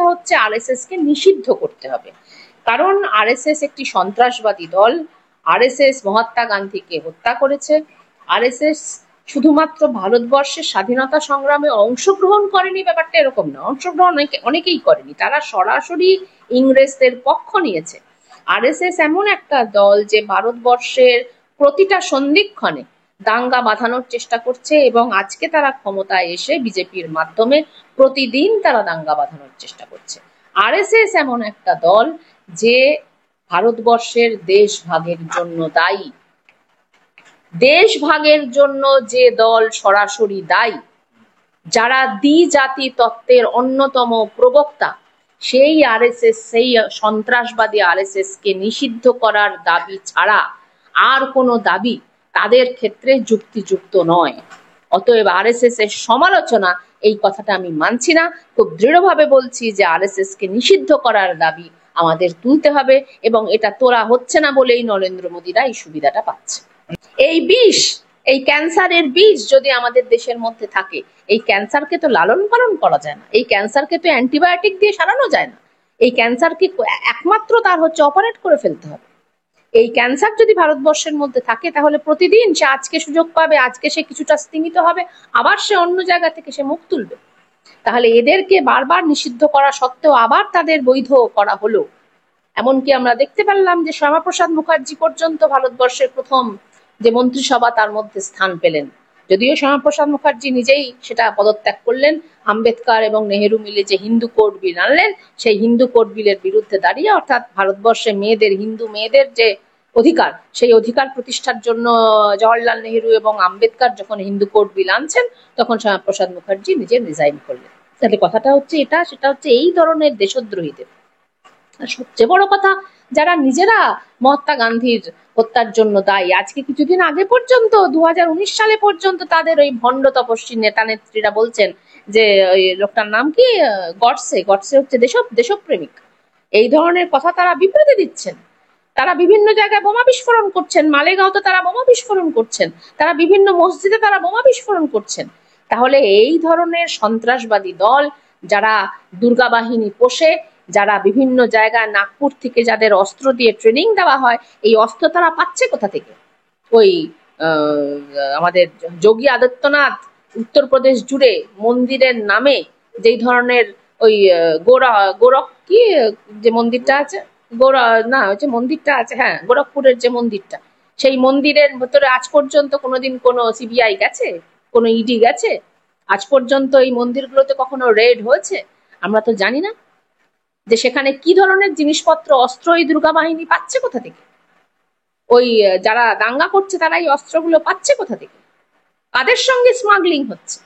কথা হচ্ছে আরএসএস কে নিষিদ্ধ করতে হবে, কারণ আরএসএস একটি সন্ত্রাসবাদী দল। আরএসএস মহাত্মা গান্ধীকে হত্যা করেছে। আরএসএস শুধুমাত্র ভারতবর্ষের স্বাধীনতা সংগ্রামে অংশগ্রহণ করেনি, ব্যাপারটা এরকম না, অংশগ্রহণ অনেকেই করেনি, তারা সরাসরি ইংরেজদের পক্ষ নিয়েছে। আরএসএস এমন একটা দল যে ভারতবর্ষের প্রতিটা সন্ধিক্ষণে দাঙ্গা বাঁধানোর চেষ্টা করছে, এবং আজকে তারা ক্ষমতায় এসে বিজেপির মাধ্যমে প্রতিদিন তারা দাঙ্গা বাঁধানোর চেষ্টা করছে। আরএসএস এমন একটা দল যে ভারতবর্ষের দেশ ভাগের জন্য দায়ী। দেশ ভাগের জন্য যে দল সরাসরি দায়ী, যারা দ্বিজাতি তত্ত্বের অন্যতম প্রবক্তা, সেই আরএসএস, সেই সন্ত্রাসবাদী আরএসএস কে নিষিদ্ধ করার দাবি ছাড়া আর কোনো দাবি তাদের ক্ষেত্রে যুক্তিযুক্ত নয়। অতএব আরএসএস এর সমালোচনা, এই কথাটা আমি মানছি না। খুব দৃঢ়ভাবে বলছি যে আরএসএস কে নিষিদ্ধ করার দাবি আমাদের তুলতে হবে, এবং এটা তোলা হচ্ছে না বলেই নরেন্দ্র মোদীরা এই সুবিধাটা পাচ্ছে। এই বিষ, এই ক্যান্সারের বিষ যদি আমাদের দেশের মধ্যে থাকে, এই ক্যান্সারকে তো লালন পালন করা যায় না, এই ক্যান্সারকে তো অ্যান্টিবায়োটিক দিয়ে সারানো যায় না, এই ক্যান্সারকে একমাত্র তার হচ্ছে অপারেট করে ফেলতে হবে। এই ক্যান্সার যদি ভারতবর্ষের মধ্যে থাকে, তাহলে প্রতিদিন সে আজকে সুযোগ পাবে, আজকে সে কিছুটা স্তিমিত হবে, আবার সে অন্য জায়গা থেকে সে মুখ তুলবে। তাহলে এদেরকে বারবার নিষিদ্ধ করা সত্ত্বেও আবার তাদের বৈধ করা হলো। এমনকি আমরা দেখতে পেলাম যে শ্যামাপ্রসাদ মুখার্জি পর্যন্ত ভারতবর্ষের প্রথম যে মন্ত্রিসভা, তার মধ্যে স্থান পেলেন। যদিও শ্যামাপ্রসাদ মুখার্জি নিজেই সেটা পদত্যাগ করলেন। আম্বেদকর এবং নেহেরু মিলে যে হিন্দু কোড বিল আনলেন, সেই হিন্দু কোড বিলের বিরুদ্ধে দাঁড়িয়ে, অর্থাৎ ভারতবর্ষে মেয়েদের, হিন্দু মেয়েদের যে অধিকার, সেই অধিকার প্রতিষ্ঠার জন্য জওয়াহরলাল নেহেরু এবং আম্বেদকর যখন হিন্দু কোড বিল আনছেন, তখন শ্যামাপ্রসাদ মুখার্জি নিজে রিজাইন করলেন। তাহলে কথাটা হচ্ছে এটা, সেটা হচ্ছে এই ধরনের দেশদ্রোহীদের। আর সবচেয়ে বড় কথা, যারা নিজেরা মহাত্মা গান্ধীর হত্যার জন্য দায়ী, আজকে কিছুদিন আগে পর্যন্ত 2019 সালে পর্যন্ত তাদের ওই ভণ্ড তপস্বী নেতা নেত্রীরা বলছেন যে ওই লোকটার নাম কি, গডসে, গডসে হচ্ছে দেশপ্রেমিক। এই ধরনের কথা তারা বিবৃতি দিচ্ছেন। তারা বিভিন্ন জায়গায় বোমা বিস্ফোরণ করছেন, মালেগাঁওতে তারা বোমা বিস্ফোরণ করছেন, তারা বিভিন্ন মসজিদে তারা বোমা বিস্ফোরণ করছেন। তাহলে এই ধরনের সন্ত্রাসবাদী দল, যারা দুর্গা বাহিনী পোষে, যারা বিভিন্ন জায়গায় নাগপুর থেকে যাদের অস্ত্র দিয়ে ট্রেনিং দেওয়া হয়, এই অস্ত্র তারা পাচ্ছে কোথা থেকে? ওই আমাদের যোগী আদিত্যনাথ উত্তরপ্রদেশ জুড়ে মন্দিরের নামে যেই ধরনের ওই গোরখ কি যে মন্দিরটা আছে, মন্দিরটা আছে, হ্যাঁ, গোরখপুরের যে মন্দিরটা, সেই মন্দিরের ভেতরে আজ পর্যন্ত কোনোদিন কোনো সিবিআই গেছে, কোনো ইডি গেছে? আজ পর্যন্ত এই মন্দিরগুলোতে কখনো রেড হয়েছে? আমরা তো জানি না যে সেখানে কি ধরনের জিনিসপত্র, অস্ত্র এই দুর্গা বাহিনী পাচ্ছে কোথা থেকে। ওই যারা দাঙ্গা করছে তারা এই অস্ত্রগুলো পাচ্ছে কোথা থেকে, কাদের সঙ্গে স্মাগলিং হচ্ছে?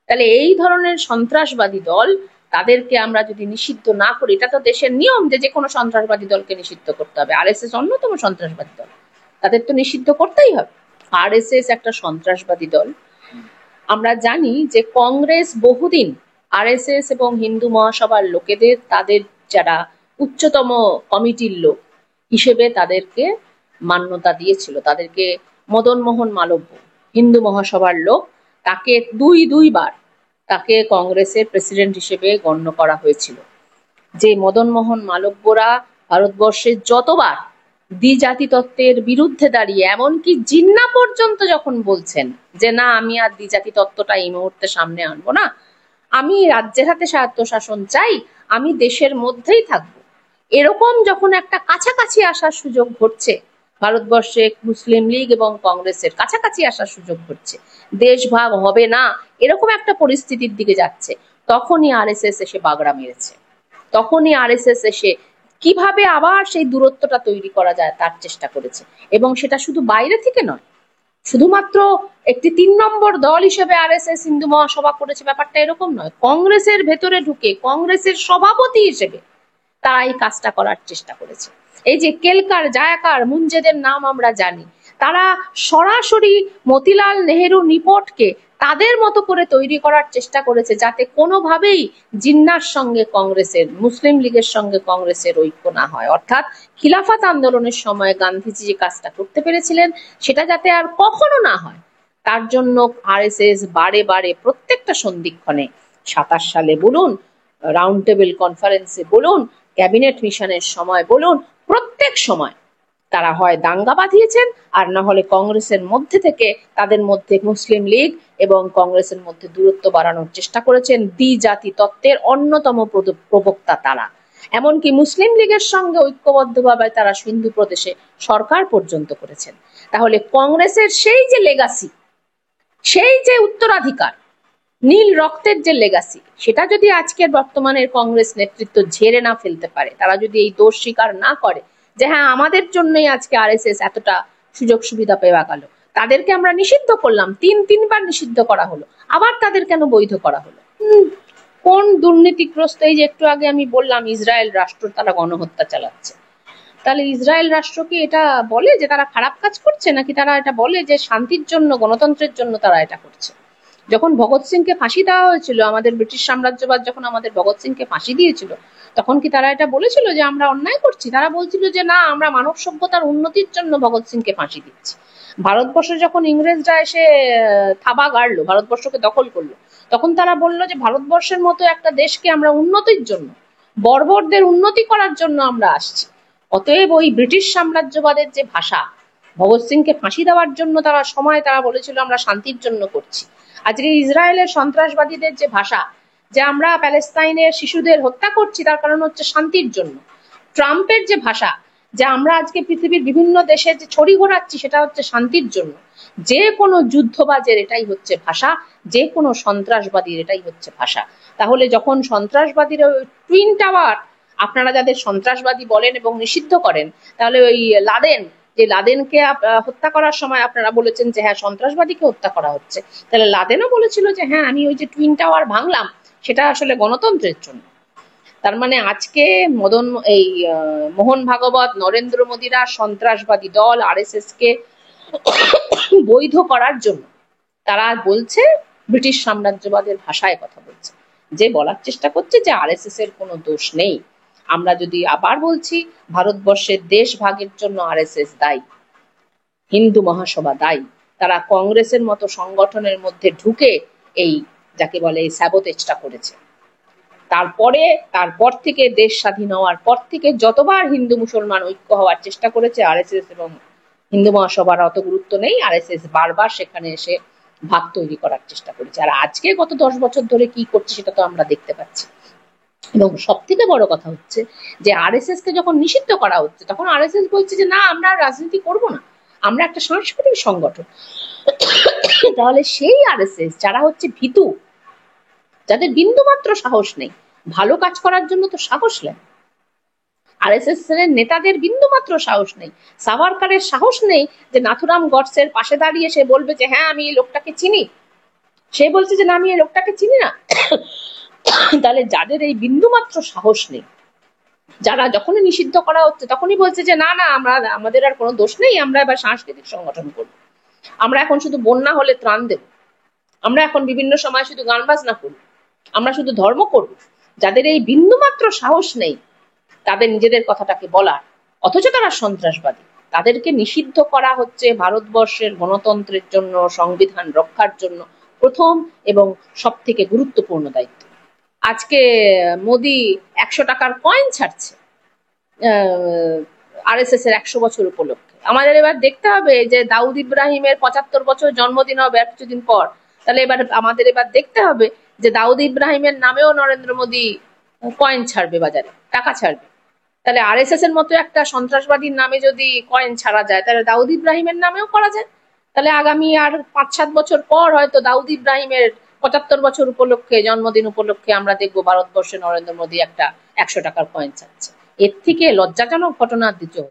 তাহলে এই ধরনের সন্ত্রাসবাদী দল, তাদেরকে আমরা যদি নিষিদ্ধ না করি, এটা তো দেশের নিয়ম যে কোনো সন্ত্রাসবাদী দলকে নিষিদ্ধ করতে হবে। আরএসএস অন্যতম সন্ত্রাসবাদী দল, তাদের তো নিষিদ্ধ করতেই হবে। আরএসএস একটা সন্ত্রাসবাদী দল। আমরা জানি যে কংগ্রেস বহুদিন আরএসএস এবং হিন্দু মহাসভার লোকেদের, তাদের যারা উচ্চতম কমিটির লোক হিসেবে তাদেরকে মান্যতা দিয়েছিল। তাদেরকে মদন মোহন মালব্য, হিন্দু মহাসভার লোক, তাকে দুইবার তাকে কংগ্রেসের প্রেসিডেন্ট হিসেবে গণ্য করা হয়েছিল। যে মদন মোহন মালব্যরা ভারতবর্ষের যতবার দ্বিজাতি তত্ত্বের বিরুদ্ধে দাঁড়িয়ে, এমনকি জিন্না পর্যন্ত যখন বলছেন যে না, আমি আর দ্বিজাতি তত্ত্বটা এই মুহূর্তে সামনে আনবো না, আমি রাজ্যের হাতে স্বায়ত্তশাসন চাই, আমি দেশের মধ্যেই থাকবো, এরকম যখন একটা কাছাকাছি আসার সুযোগ ঘটছে, ভারতবর্ষে মুসলিম লীগ এবং কংগ্রেসের কাছাকাছি আসার সুযোগ ঘটছে, দেশ ভাগ হবে না এরকম একটা পরিস্থিতির দিকে যাচ্ছে, তখনই আরএসএস এসে বাগড়া মেরেছে। তখনই আরএসএস এসে কিভাবে আবার সেই দূরত্বটা তৈরি করা যায় তার চেষ্টা করেছে। এবং সেটা শুধু বাইরে থেকে নয়, শুধুমাত্র একটি 3 নম্বর দল হিসেবে আরএসএস হিন্দু মহাসভা করেছে, ব্যাপারটা এরকম নয়। কংগ্রেসের ভেতরে ঢুকে কংগ্রেসের সভাপতি হিসেবে তারা এই কাজটা করার চেষ্টা করেছে। এই যে কেলকার, জায়াকার, মুঞ্জেদের নাম আমরা জানি, তারা সরাসরি মতিলাল নেহেরু নিপটকে তাদের মতো করে তৈরি করার চেষ্টা করেছে, যাতে কোনোভাবেই জিন্নার সঙ্গে কংগ্রেসের, মুসলিম লীগের সঙ্গে কংগ্রেসের ঐক্য না হয়। অর্থাৎ খিলাফত আন্দোলনের সময় গান্ধীজি যে কাজটা করতে পেরেছিলেন, সেটা যাতে আর কখনো না হয়, তার জন্য আরএসএস বারে বারে প্রত্যেকটা সন্ধিক্ষণে, 27 সালে বলুন, রাউন্ড টেবিল কনফারেন্সে বলুন, ক্যাবিনেট মিশনের সময় বলুন, প্রত্যেক সময় তারা হয় দাঙ্গা বাঁধিয়েছেন, আর না হলে কংগ্রেসের মধ্যে থেকে তাদের মধ্যে মুসলিম লীগ এবং কংগ্রেসের মধ্যে দূরত্ব বাড়ানোর চেষ্টা করেছেন। দ্বিজাতি তত্ত্বের অন্যতম প্রবক্তা তারা। এমনকি মুসলিম লীগের সঙ্গে ঐক্যবদ্ধভাবে তারা সিন্ধু প্রদেশে সরকার পর্যন্ত করেছেন। তাহলে কংগ্রেসের সেই যে লেগাসি, সেই যে উত্তরাধিকার, নীল রক্তের যে লেগাসি, সেটা যদি আজকের বর্তমানের কংগ্রেস নেতৃত্ব ঝেড়ে না ফেলতে পারে, তারা যদি এই দোষ স্বীকার না করে যে হ্যাঁ আমাদের জন্যই আজকে আরএসএস এতটা সুযোগ সুবিধা পেয়ে গেল, তাদেরকে আমরা নিষিদ্ধ করলাম, তিনবার নিষিদ্ধ করা হলো, আবার তাদের কেন বৈধ করা হলো? কোন দুর্নীতিগ্রস্ত, এই যে একটু আগে আমি বললাম ইসরায়েল রাষ্ট্র তারা গণহত্যা চালাচ্ছে, তাহলে ইসরায়েল রাষ্ট্র কি এটা বলে যে তারা খারাপ কাজ করছে, নাকি তারা এটা বলে যে শান্তির জন্য, গণতন্ত্রের জন্য তারা এটা করছে? যখন ভগৎ সিংকে ফাঁসি দেওয়া হয়েছিল, আমাদের ব্রিটিশ সাম্রাজ্যবাদ যখন আমাদের ভগৎ সিংকে ফাঁসি দিয়েছিল, তখন কি তারা এটা বলেছিল যে আমরা অন্যায় করছি? তারা বলছিল যে না, আমরা মানব সভ্যতার উন্নতির জন্য ভগৎ সিংকে ফাঁসি দিচ্ছি। ভারতবর্ষে যখন ইংরেজরা এসে থাবা গাড়লো, ভারতবর্ষকে দখল করলো, তখন তারা বললো যে ভারতবর্ষের মতো একটা দেশকে আমরা উন্নতির জন্য, বর্বরদের উন্নতি করার জন্য আমরা আসছি। অতএব ওই ব্রিটিশ সাম্রাজ্যবাদের যে ভাষা, ভগৎ সিংকে ফাঁসি দেওয়ার জন্য তারা বলেছিল আমরা শান্তির জন্য করছি। আজকে ইসরায়েলের সন্ত্রাসবাদীদের যে ভাষা, যে আমরা প্যালেস্তাইনের শিশুদের হত্যা করছি তার কারণ হচ্ছে শান্তির জন্য। ট্রাম্পের যে ভাষা, যে আমরা আজকে পৃথিবীর বিভিন্ন দেশে যে ছড়ি ঘোরাচ্ছি সেটা হচ্ছে শান্তির জন্য। যে কোনো যুদ্ধবাজের এটাই হচ্ছে ভাষা, যে কোনো সন্ত্রাসবাদীর এটাই হচ্ছে ভাষা। তাহলে যখন সন্ত্রাসবাদীর টুইন টাওয়ার, আপনারা যাদের সন্ত্রাসবাদী বলেন এবং নিষিদ্ধ করেন, তাহলে ওই লাদেনকে হত্যা করার সময় আপনারা বলেছেন যে হ্যাঁ সন্ত্রাসবাদীকে হত্যা করা হচ্ছে, তাহলে লাদেনও বলেছিল যে হ্যাঁ আমি ওই যে টুইন টাওয়ার ভাঙলাম সেটা আসলে গণতন্ত্রের জন্য। তার মানে আজকে মোহন ভাগবত, নরেন্দ্র মোদীরা সন্ত্রাসবাদী দল আরএসএস কে বৈধ করার জন্য তারা বলছে, ব্রিটিশ সাম্রাজ্যবাদের ভাষায় কথা বলছে, যে বলার চেষ্টা করছে যে আরএসএস এর কোনো দোষ নেই। আমরা যদি আবার বলছি, ভারতবর্ষের দেশ ভাগের জন্য আরএসএস দায়ী, হিন্দু মহাসভা দায়ী। তারা কংগ্রেসের মতো সংগঠনের মধ্যে ঢুকে এই যাকে বলে এই স্যাবোটেজটা করেছে। তারপর থেকে দেশ স্বাধীন হওয়ার পর থেকে যতবার হিন্দু মুসলমান ঐক্য হওয়ার চেষ্টা করেছে আরএসএস এবং হিন্দু মহাসভার অত গুরুত্ব নেই, আরএসএস বারবার সেখানে এসে ভাগ তৈরি করার চেষ্টা করেছে। আর আজকে গত 10 বছর ধরে কি করছে সেটা তো আমরা দেখতে পাচ্ছি। এবং সব থেকে বড় কথা হচ্ছে যে আরএসএস কে যখন নিষিদ্ধ করা হচ্ছে, তখন আরএসএস বলছে যে না, আমরা রাজনীতি করব না, আমরা একটা সাংস্কৃতিক সংগঠন। তাহলে সেই আরএসএস যারা হচ্ছে ভীতু, যাদের বিন্দুমাত্র সাহস নেই, ভালো কাজ করার জন্য তো সাহস নেই। আরএসএস এর নেতাদের বিন্দুমাত্র সাহস নেই, সাভারকারের সাহস নেই যে নাথুরাম গডসের পাশে দাঁড়িয়ে সে বলবে যে হ্যাঁ আমি এই লোকটাকে চিনি, সে বলছে যে না আমি এই লোকটাকে চিনি না। তাহলে যাদের এই বিন্দুমাত্র সাহস নেই, যারা যখনই নিষিদ্ধ করা হচ্ছে তখনই বলছে যে না না, আমাদের আর কোনো দোষ নেই, আমরা এবার সাংস্কৃতিক সংগঠন করব, আমরা এখন শুধু বন্যা হলে ত্রাণ দেব, আমরা এখন বিভিন্ন সময় শুধু গান বাজনা করব, আমরা শুধু ধর্ম করব। যাদের এই বিন্দুমাত্র সাহস নেই তাদের নিজেদের কথাটাকে বলার, অথচ তারা সন্ত্রাসবাদী, তাদেরকে নিষিদ্ধ করা হচ্ছে ভারতবর্ষের গণতন্ত্রের জন্য, সংবিধান রক্ষার জন্য প্রথম এবং সব থেকে গুরুত্বপূর্ণ দায়িত্ব। আজকে মোদি 100 টাকার কয়েন ছাড়ছে আরএসএস এর 100 বছর উপলক্ষে। আমাদের এবার দেখতে হবে যে দাউদ ইব্রাহিমের 75 বছর জন্মদিন হবে আর কিছুদিন পর, তাহলে আমাদের এবার দেখতে হবে যে দাউদ ইব্রাহিমের নামেও নরেন্দ্র মোদী কয়েন ছাড়বে, বাজারে টাকা ছাড়বে। তাহলে আরএসএস এর মতো একটা সন্ত্রাসবাদীর নামে যদি কয়েন ছাড়া যায়, তাহলে দাউদ ইব্রাহিমের নামেও করা যায়। তাহলে আগামী আর 5-7 বছর পর হয়তো দাউদ ইব্রাহিমের 75 বছর উপলক্ষে, জন্মদিন উপলক্ষে আমরা দেখবো ভারতবর্ষে নরেন্দ্র মোদী একটা 100 টাকার কয়েন ছাড়ছে। এর থেকে লজ্জাজনক ঘটনা আর দ্বিতীয়